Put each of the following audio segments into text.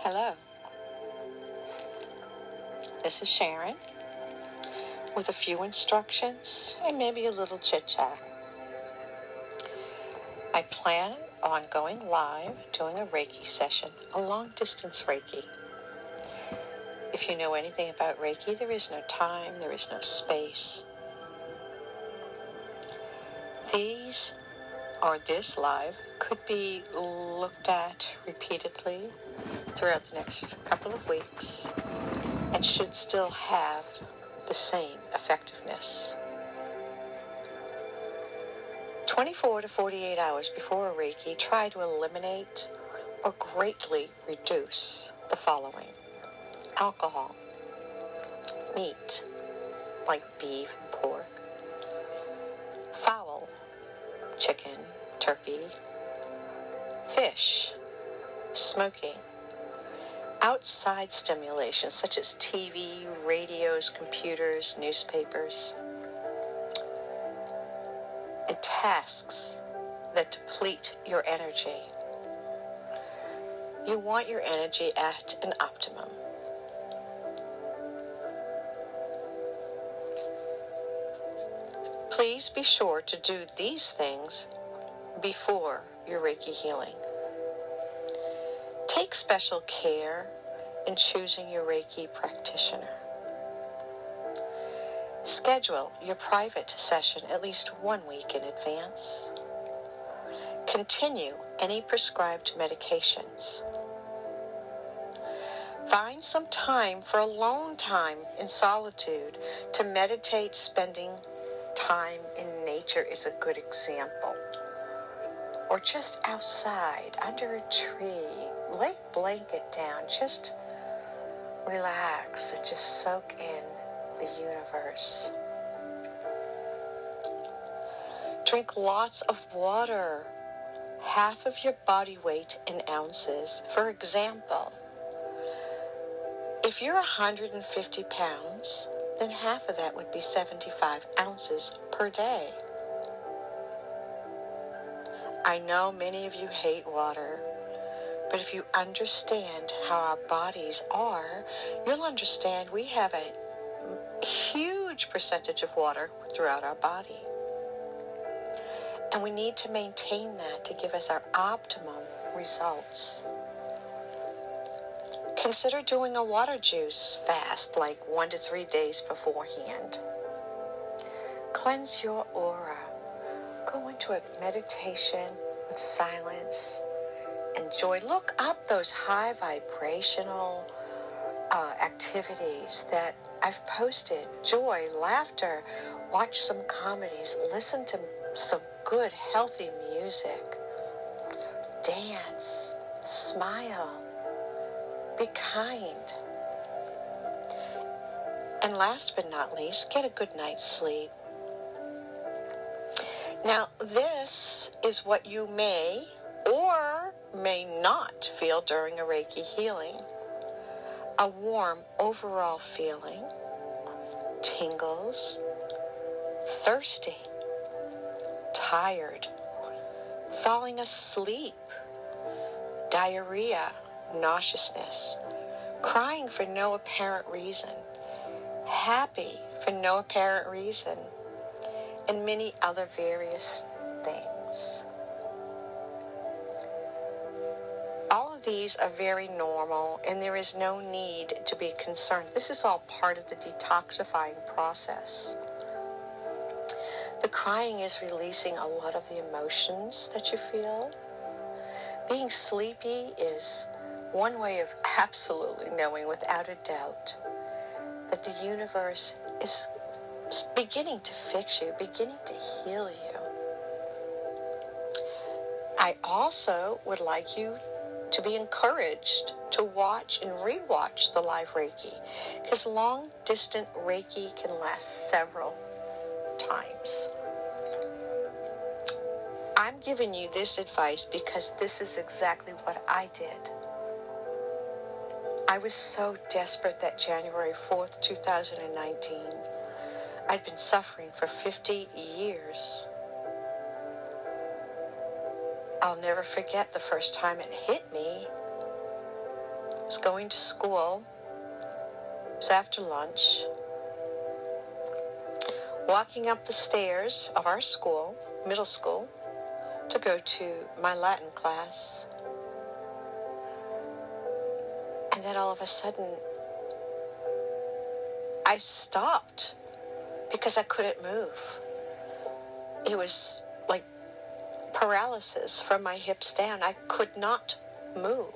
Hello, this is Sharon with a few instructions and maybe a little chit-chat. I plan on going live doing a Reiki session, a long-distance Reiki. If you know anything about Reiki, there is no time, there is no space. This live could be looked at repeatedly throughout the next couple of weeks and should still have the same effectiveness. 24 to 48 hours before a Reiki, try to eliminate or greatly reduce the following: alcohol, meat, like beef and pork, fowl, chicken, turkey, fish, smoking, outside stimulation such as TV, radios, computers, newspapers, and tasks that deplete your energy. You want your energy at an optimum. Please be sure to do these things before your Reiki healing. Take special care in choosing your Reiki practitioner. Schedule your private session at least 1 week in advance. Continue any prescribed medications. Find some time for alone time in solitude to meditate. Spending time in nature is a good example. Or just outside, under a tree, lay a blanket down, just relax and just soak in the universe. Drink lots of water, half of your body weight in ounces. For example, if you're 150 pounds, then half of that would be 75 ounces per day. I know many of you hate water, but if you understand how our bodies are, you'll understand we have a huge percentage of water throughout our body. And we need to maintain that to give us our optimum results. Consider doing a water juice fast, like 1 to 3 days beforehand. Cleanse your aura. Go into a meditation with silence and joy. Look up those high vibrational activities that I've posted. Joy, laughter, watch some comedies, listen to some good, healthy music, dance, smile, be kind. And last but not least, get a good night's sleep. Now, this is what you may or may not feel during a Reiki healing. A warm overall feeling, tingles, thirsty, tired, falling asleep, diarrhea, nauseousness, crying for no apparent reason, happy for no apparent reason, and many other various things. All of these are very normal, and there is no need to be concerned. This is all part of the detoxifying process. The crying is releasing a lot of the emotions that you feel. Being sleepy is one way of absolutely knowing without a doubt that the universe is beginning to fix you, beginning to heal you. I also would like you to be encouraged to watch and rewatch the live Reiki, because long-distance Reiki can last several times. I'm giving you this advice because this is exactly what I did. I was so desperate that January 4th, 2019, I'd been suffering for 50 years. I'll never forget the first time it hit me. I was going to school. It was after lunch. Walking up the stairs of our school, middle school, to go to my Latin class. And then all of a sudden, I stopped because I couldn't move. It was like paralysis from my hips down. I could not move.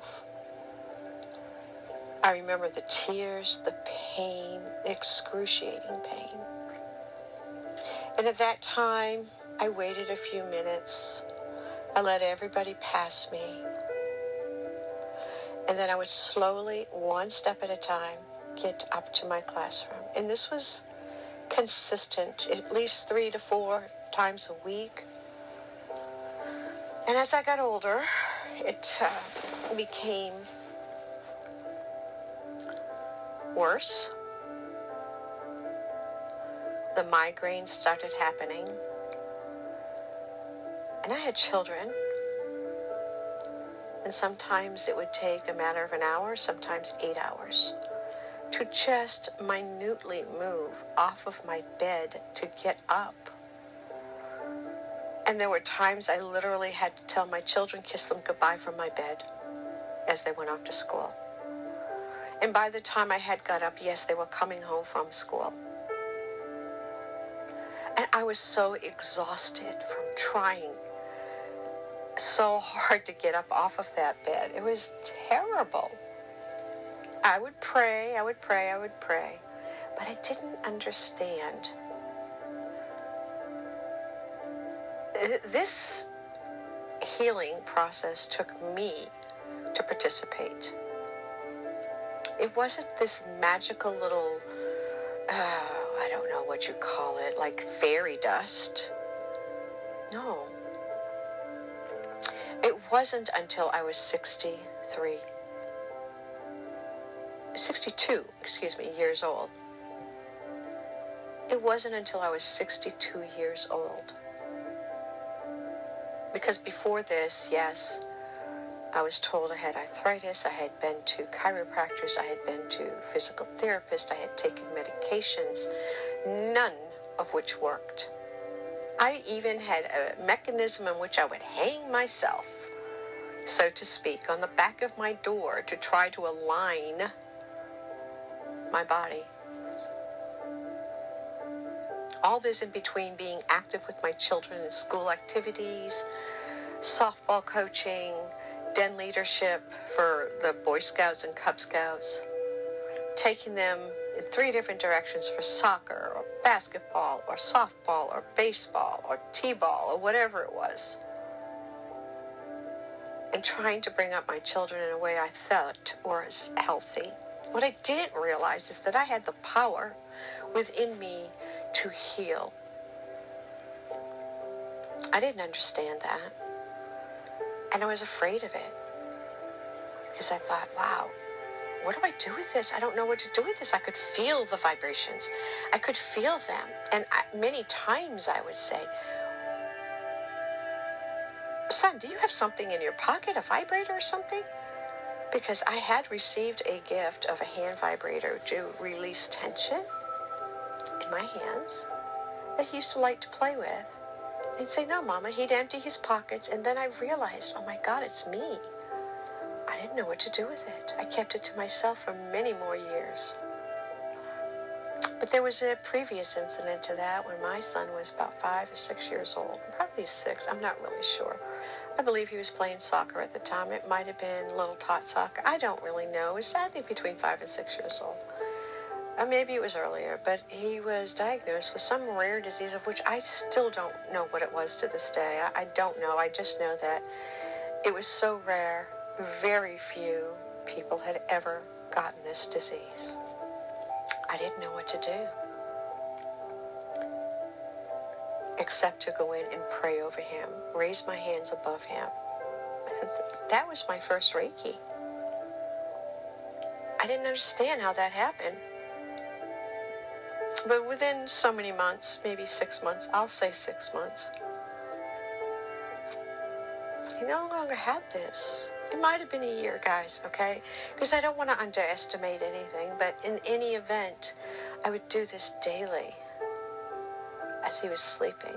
I remember the tears, the pain, the excruciating pain. And at that time, I waited a few minutes. I let everybody pass me. And then I would slowly, one step at a time, get up to my classroom. And this was consistent, at least 3 to 4 times a week. And as I got older, it became worse. The migraines started happening. And I had children. And sometimes it would take a matter of an hour, sometimes 8 hours, to just minutely move off of my bed to get up. And there were times I literally had to tell my children, kiss them goodbye from my bed as they went off to school. And by the time I had got up, yes, they were coming home from school. And I was so exhausted from trying so hard to get up off of that bed. It was terrible. I would pray, but I didn't understand. This healing process took me to participate. It wasn't this magical little, I don't know what you call it, like fairy dust. No. It wasn't until I was 62 years old. It wasn't until I was 62 years old. Because before this, yes, I was told I had arthritis, I had been to chiropractors, I had been to physical therapists, I had taken medications, none of which worked. I even had a mechanism in which I would hang myself, so to speak, on the back of my door to try to align my body. All this in between being active with my children in school activities, softball coaching, den leadership for the Boy Scouts and Cub Scouts, taking them in 3 different directions for soccer or basketball or softball or baseball or t-ball or whatever it was, and trying to bring up my children in a way I thought was healthy. What I didn't realize is that I had the power within me to heal. I didn't understand that. And I was afraid of it. Because I thought, wow, what do I do with this? I don't know what to do with this. I could feel the vibrations. I could feel them. And many times I would say, son, do you have something in your pocket, a vibrator or something? Because I had received a gift of a hand vibrator to release tension in my hands that he used to like to play with. He'd say, no, Mama. He'd empty his pockets, and then I realized, oh my God, it's me. I didn't know what to do with it. I kept it to myself for many more years. But there was a previous incident to that when my son was about 5 or 6 years old, probably 6, I'm not really sure. I believe he was playing soccer at the time. It might have been little tot soccer. I don't really know. It was, I think, between 5 and 6 years old. Or maybe it was earlier, but he was diagnosed with some rare disease of which I still don't know what it was to this day. I don't know. I just know that it was so rare, very few people had ever gotten this disease. I didn't know what to do except to go in and pray over him, raise my hands above him. That was my first Reiki. I didn't understand how that happened. But within so many months, maybe 6 months, I'll say 6 months, he no longer had this. It might have been a year, guys, okay? Because I don't want to underestimate anything, but in any event, I would do this daily as he was sleeping.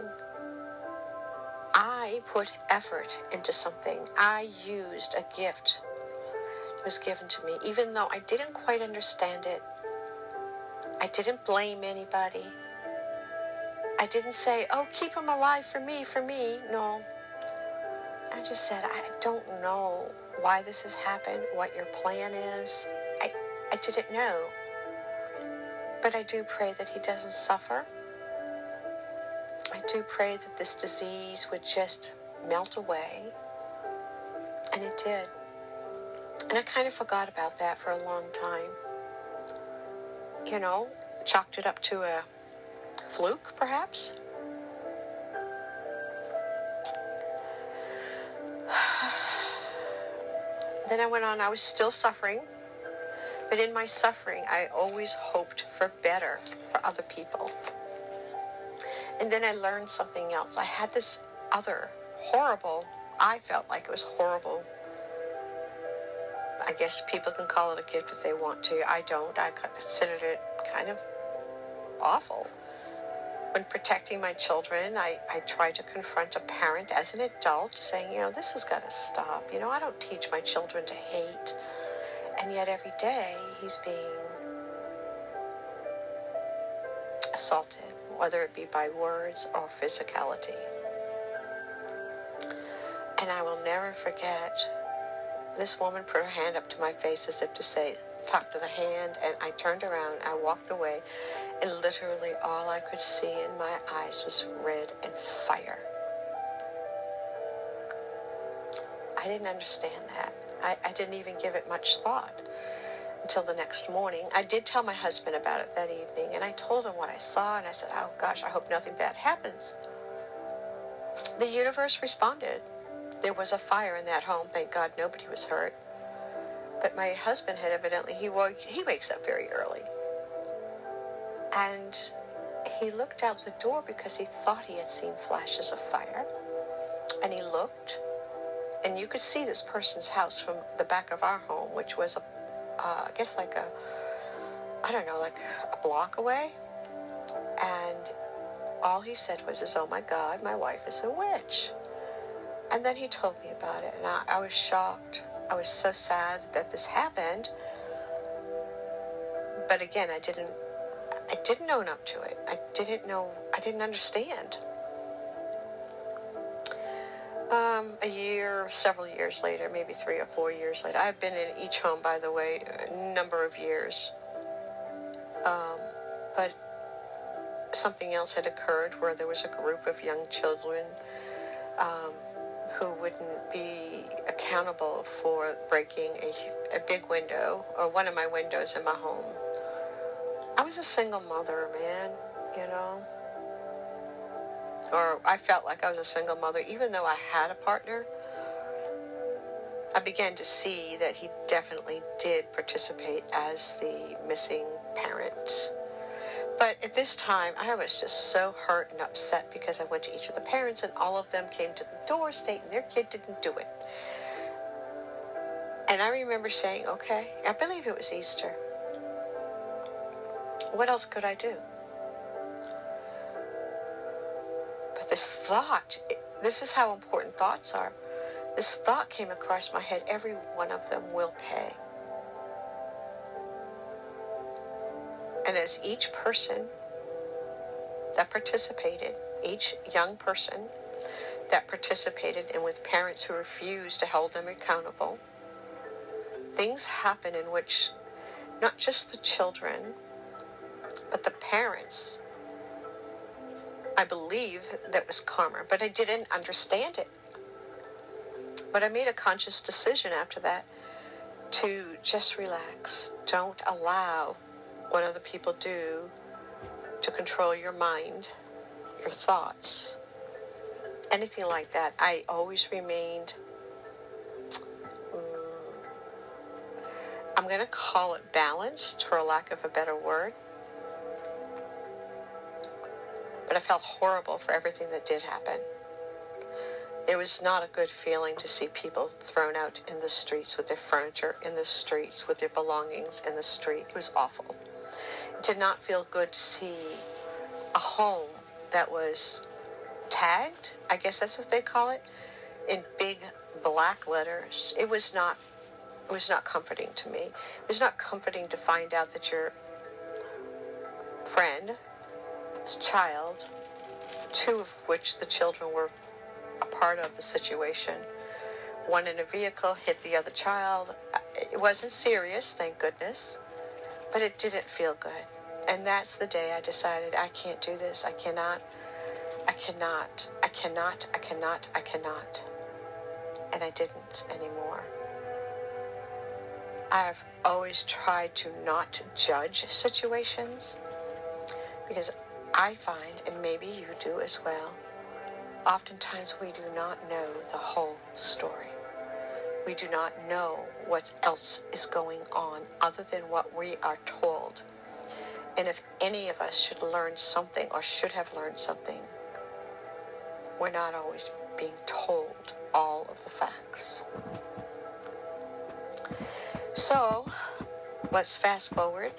I put effort into something. I used a gift that was given to me, even though I didn't quite understand it. I didn't blame anybody. I didn't say, oh, keep him alive for me. No. I just said, I don't know why this has happened, what your plan is. I didn't know. But I do pray that he doesn't suffer. I do pray that this disease would just melt away. And it did. And I kind of forgot about that for a long time. You know, chalked it up to a fluke, perhaps. Then I went on, I was still suffering. But in my suffering, I always hoped for better for other people. And then I learned something else. I had this other horrible, I felt like it was horrible. I guess people can call it a gift if they want to. I don't. I considered it kind of awful. When protecting my children, I tried to confront a parent as an adult, saying, this has got to stop. I don't teach my children to hate. And yet every day he's being assaulted, whether it be by words or physicality. And I will never forget, this woman put her hand up to my face as if to say, talk to the hand, and I turned around, I walked away, and literally all I could see in my eyes was red and fire. I didn't understand that. I didn't even give it much thought until the next morning. I did tell my husband about it that evening, and I told him what I saw, and I said, oh gosh, I hope nothing bad happens. The universe responded. There was a fire in that home. Thank God nobody was hurt. But my husband had evidently, he wakes up very early. And he looked out the door because he thought he had seen flashes of fire. And he looked, and you could see this person's house from the back of our home, which was I guess like a block away. And all he said was, oh my God, my wife is a witch. And then he told me about it, and I was shocked. I was so sad that this happened. But again, I didn't own up to it. I didn't understand. Several years later, maybe 3 or 4 years later, I've been in each home, by the way, a number of years. But something else had occurred where there was a group of young children who wouldn't be accountable for breaking a big window, or one of my windows in my home. I was a single mother, man, or I felt like I was a single mother. Even though I had a partner, I began to see that he definitely did participate as the missing parent. But at this time, I was just so hurt and upset because I went to each of the parents and all of them came to the door stating their kid didn't do it. And I remember saying, okay, I believe it was Easter. What else could I do? But this thought, this is how important thoughts are. This thought came across my head, every one of them will pay. And as each person that participated, each young person that participated, and with parents who refused to hold them accountable, things happen in which not just the children, but the parents, I believe that was karma, but I didn't understand it. But I made a conscious decision after that to just relax. Don't allow what other people do to control your mind, your thoughts, anything like that. I always remained, I'm going to call it balanced, for a lack of a better word. But I felt horrible for everything that did happen. It was not a good feeling to see people thrown out in the streets with their furniture in the streets, with their belongings in the street. It was awful. It did not feel good to see a home that was tagged, I guess that's what they call it, in big black letters. It was not comforting to me. It was not comforting to find out that your friend, his child, two of which the children were a part of the situation, one in a vehicle hit the other child. It wasn't serious, thank goodness, but it didn't feel good. And that's the day I decided I can't do this. I cannot. And I didn't anymore. I've always tried to not judge situations, because I find, and maybe you do as well, oftentimes we do not know the whole story. We do not know what else is going on other than what we are told. And if any of us should learn something or should have learned something, we're not always being told all of the facts. So, let's fast forward.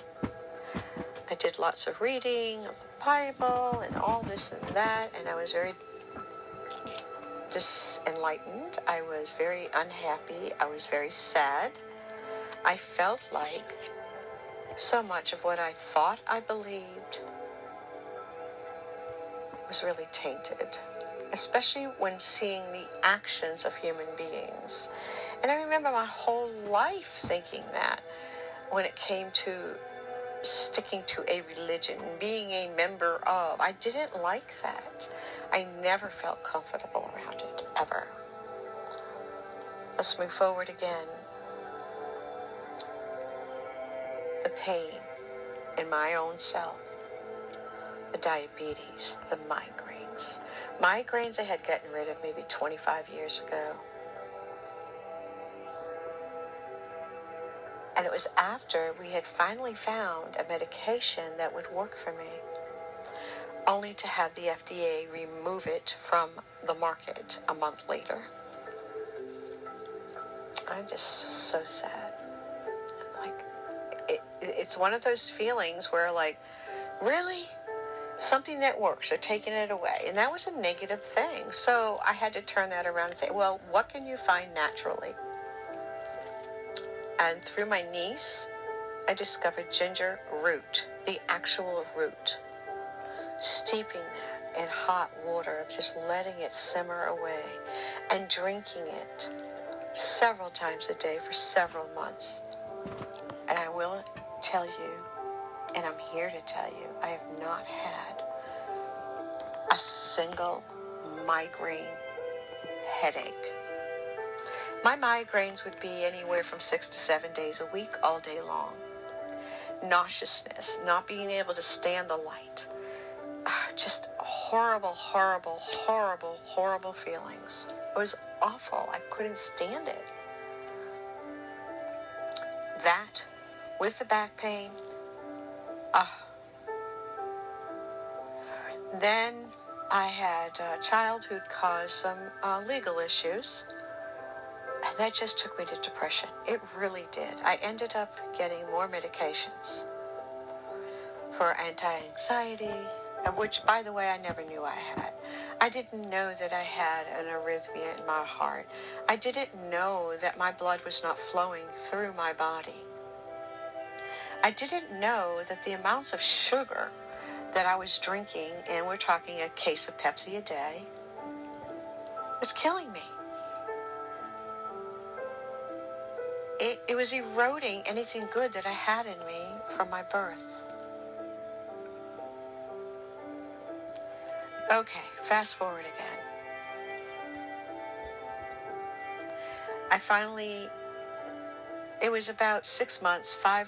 I did lots of reading of the Bible and all this and that, and I was very disenlightened. I was very unhappy. I was very sad. I felt like so much of what I thought I believed was really tainted, especially when seeing the actions of human beings. And I remember my whole life thinking that when it came to sticking to a religion and being a member of, I didn't like that. I never felt comfortable around it, ever. Let's move forward again. The pain in my own self, the diabetes, the migraines. Migraines I had gotten rid of maybe 25 years ago. And it was after we had finally found a medication that would work for me, only to have the FDA remove it from the market a month later. I'm just so sad. Like, it's one of those feelings where, like, really? Something that works, they're taking it away. And that was a negative thing. So I had to turn that around and say, well, what can you find naturally? And through my niece, I discovered ginger root, the actual root. Steeping that in hot water, just letting it simmer away, and drinking it several times a day for several months. And I will tell you, and I'm here to tell you, I have not had a single migraine headache. My migraines would be anywhere from 6 to 7 days a week, all day long. Nauseousness, not being able to stand the light. Just horrible, horrible, horrible, horrible feelings. It was awful. I couldn't stand it. That, with the back pain, Then I had a child who'd caused some legal issues. And that just took me to depression. It really did. I ended up getting more medications for anti-anxiety, which, by the way, I never knew I had. I didn't know that I had an arrhythmia in my heart. I didn't know that my blood was not flowing through my body. I didn't know that the amounts of sugar that I was drinking, and we're talking a case of Pepsi a day, was killing me. It was eroding anything good that I had in me from my birth. Okay, fast forward again. I finally, it was about 6 months, 4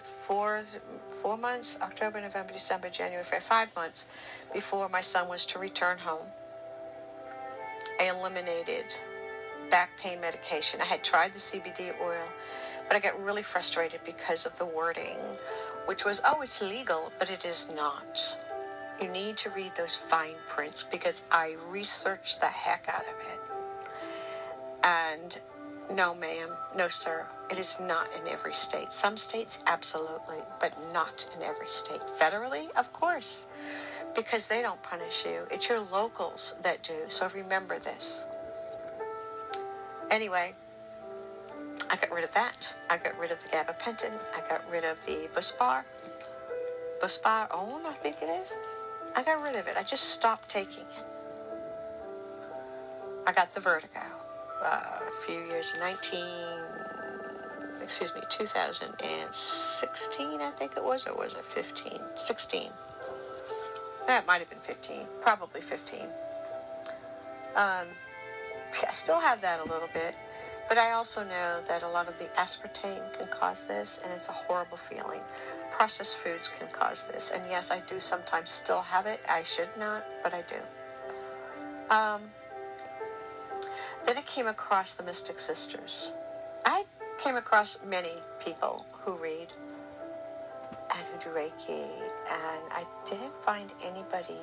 months, October, November, December, January, February, 5 months before my son was to return home. I eliminated back pain medication. I had tried the CBD oil, but I got really frustrated because of the wording, which was, oh, it's legal, but it is not. You need to read those fine prints, because I researched the heck out of it. And no, ma'am, no, sir, it is not in every state. Some states, absolutely, but not in every state. Federally, of course, because they don't punish you. It's your locals that do, so remember this. Anyway, I got rid of that. I got rid of the gabapentin. I got rid of the Buspar, I think it is. I got rid of it. I just stopped taking it. I got the vertigo a few years, 2016, I think it was, or was it 15? 16. That might have been 15, probably 15. I still have that a little bit, but I also know that a lot of the aspartame can cause this, and it's a horrible feeling. Processed foods can cause this, and yes, I do sometimes still have it. I should not, but I do. Then I came across the Mystic Sisters. I came across many people who read and who do Reiki, and I didn't find anybody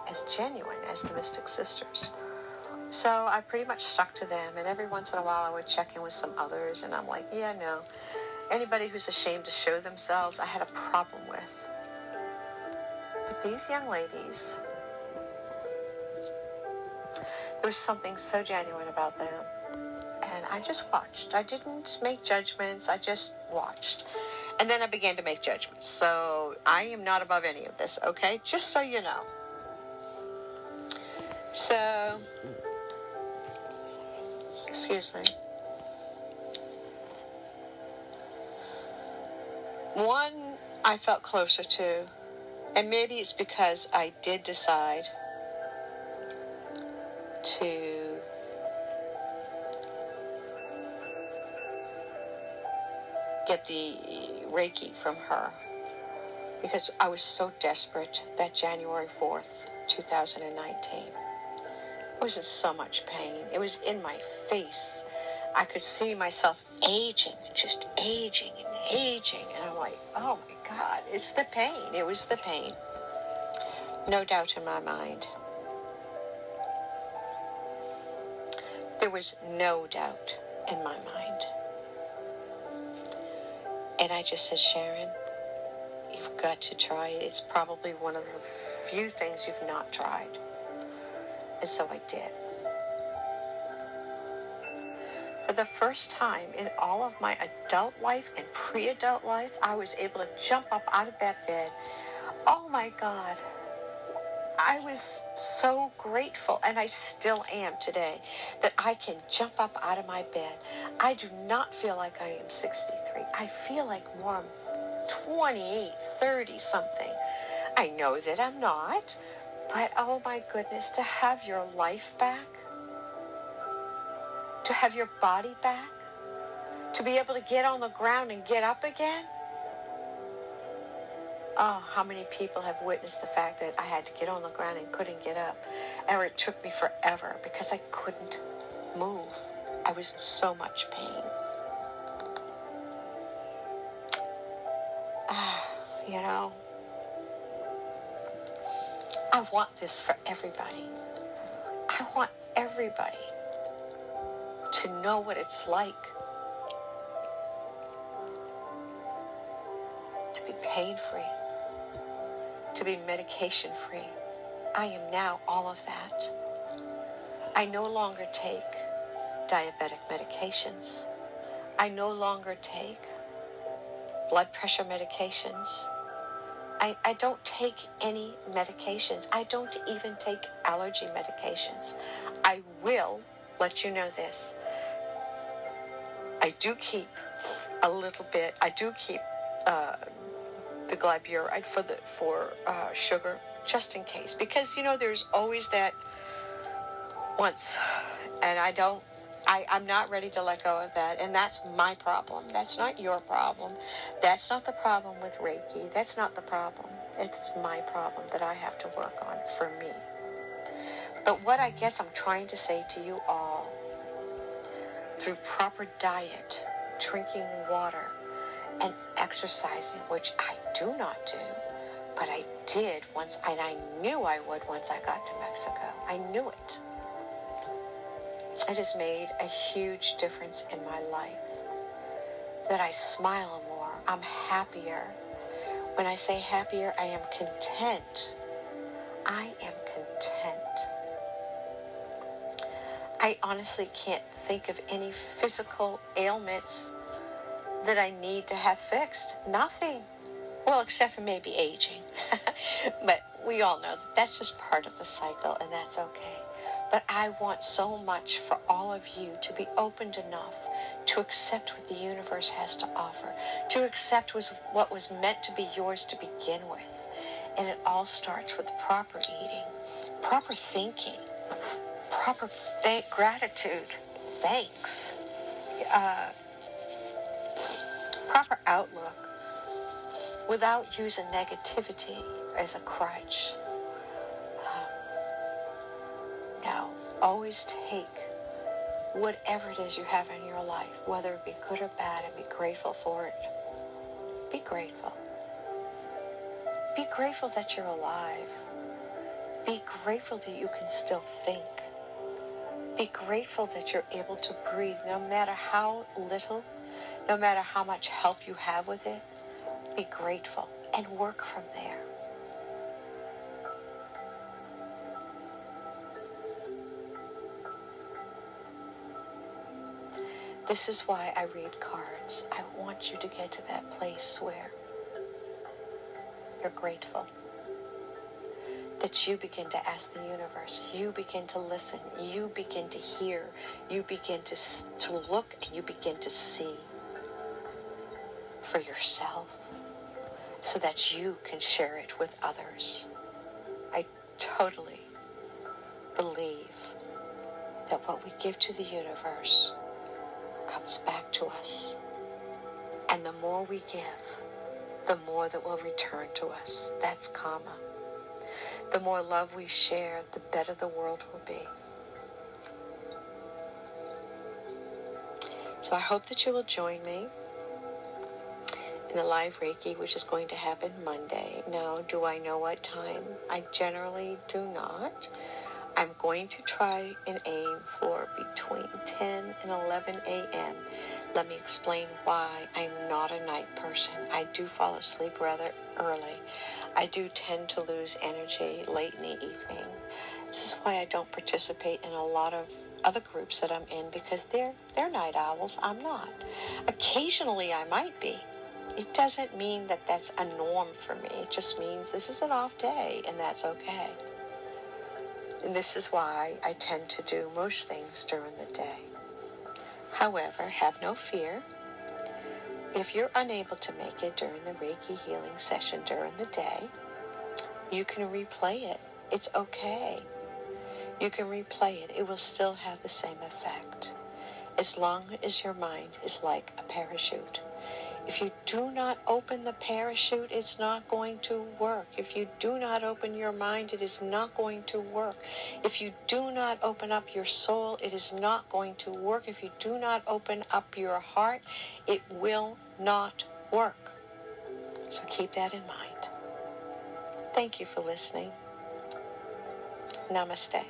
as genuine as the Mystic Sisters. So I pretty much stuck to them, and every once in a while I would check in with some others, and I'm like, yeah, no. Anybody who's ashamed to show themselves, I had a problem with. But these young ladies, there was something so genuine about them. And I just watched. I didn't make judgments. I just watched. And then I began to make judgments. So I am not above any of this, okay? Just so you know. So, excuse me. One I felt closer to, and maybe it's because I did decide to get the Reiki from her, because I was so desperate that January 4th, 2019. I was in so much pain. It was in my face. I could see myself aging, just aging and aging. And I'm like, oh my God, it's the pain. It was the pain. No doubt in my mind. There was no doubt in my mind. And I just said, Sharon, you've got to try it. It's probably one of the few things you've not tried. And so I did. For the first time in all of my adult life and pre-adult life, I was able to jump up out of that bed. Oh my God. I was so grateful, and I still am today, that I can jump up out of my bed. I do not feel like I am 63. I feel like more 28, 30 something. I know that I'm not, but oh my goodness, to have your life back, to have your body back, to be able to get on the ground and get up again. Oh, how many people have witnessed the fact that I had to get on the ground and couldn't get up, or it took me forever because I couldn't move. I was in so much pain. You know, I want this for everybody. I want everybody to know what it's like to be pain-free, to be medication-free. I am now all of that. I no longer take diabetic medications. I no longer take blood pressure medications. I don't take any medications. I don't even take allergy medications. I will let you know this. I do keep a little bit. I do keep the glyburide for sugar, just in case, because you know there's always that once, and I'm not ready to let go of that, and that's my problem. That's not your problem. That's not the problem with Reiki. That's not the problem. It's my problem that I have to work on for me. But what I guess I'm trying to say to you all, through proper diet, drinking water, and exercising, which I do not do, but I did once, and I knew I would once I got to Mexico. I knew it. It has made a huge difference in my life. That I smile more. I'm happier. When I say happier, I am content. I am content. I honestly can't think of any physical ailments that I need to have fixed. Nothing. Well, except for maybe aging. But we all know that that's just part of the cycle, and that's okay. But I want so much for all of you to be opened enough to accept what the universe has to offer, to accept what was meant to be yours to begin with. And it all starts with proper eating, proper thinking, proper gratitude, thanks, proper outlook, without using negativity as a crutch. No, always take whatever it is you have in your life, whether it be good or bad, and be grateful for it. Be grateful. Be grateful that you're alive. Be grateful that you can still think. Be grateful that you're able to breathe, no matter how little, no matter how much help you have with it. Be grateful and work from there. This is why I read cards. I want you to get to that place where you're grateful. That you begin to ask the universe, you begin to listen, you begin to hear, you begin to look, and you begin to see for yourself so that you can share it with others. I totally believe that what we give to the universe comes back to us. And the more we give, the more that will return to us. That's karma. The more love we share, the better the world will be. So I hope that you will join me in the live Reiki, which is going to happen Monday. Now, do I know what time? I generally do not. I'm going to try and aim for between 10 and 11 a.m. Let me explain why I'm not a night person. I do fall asleep rather early. I do tend to lose energy late in the evening. This is why I don't participate in a lot of other groups that I'm in, because they're night owls. I'm not. Occasionally I might be. It doesn't mean that that's a norm for me. It just means this is an off day, and that's okay. And this is why I tend to do most things during the day. However, have no fear. If you're unable to make it during the Reiki healing session during the day, you can replay it. It's okay. You can replay it. It will still have the same effect. As long as your mind is like a parachute. If you do not open the parachute, it's not going to work. If you do not open your mind, it is not going to work. If you do not open up your soul, it is not going to work. If you do not open up your heart, it will not work. So keep that in mind. Thank you for listening. Namaste.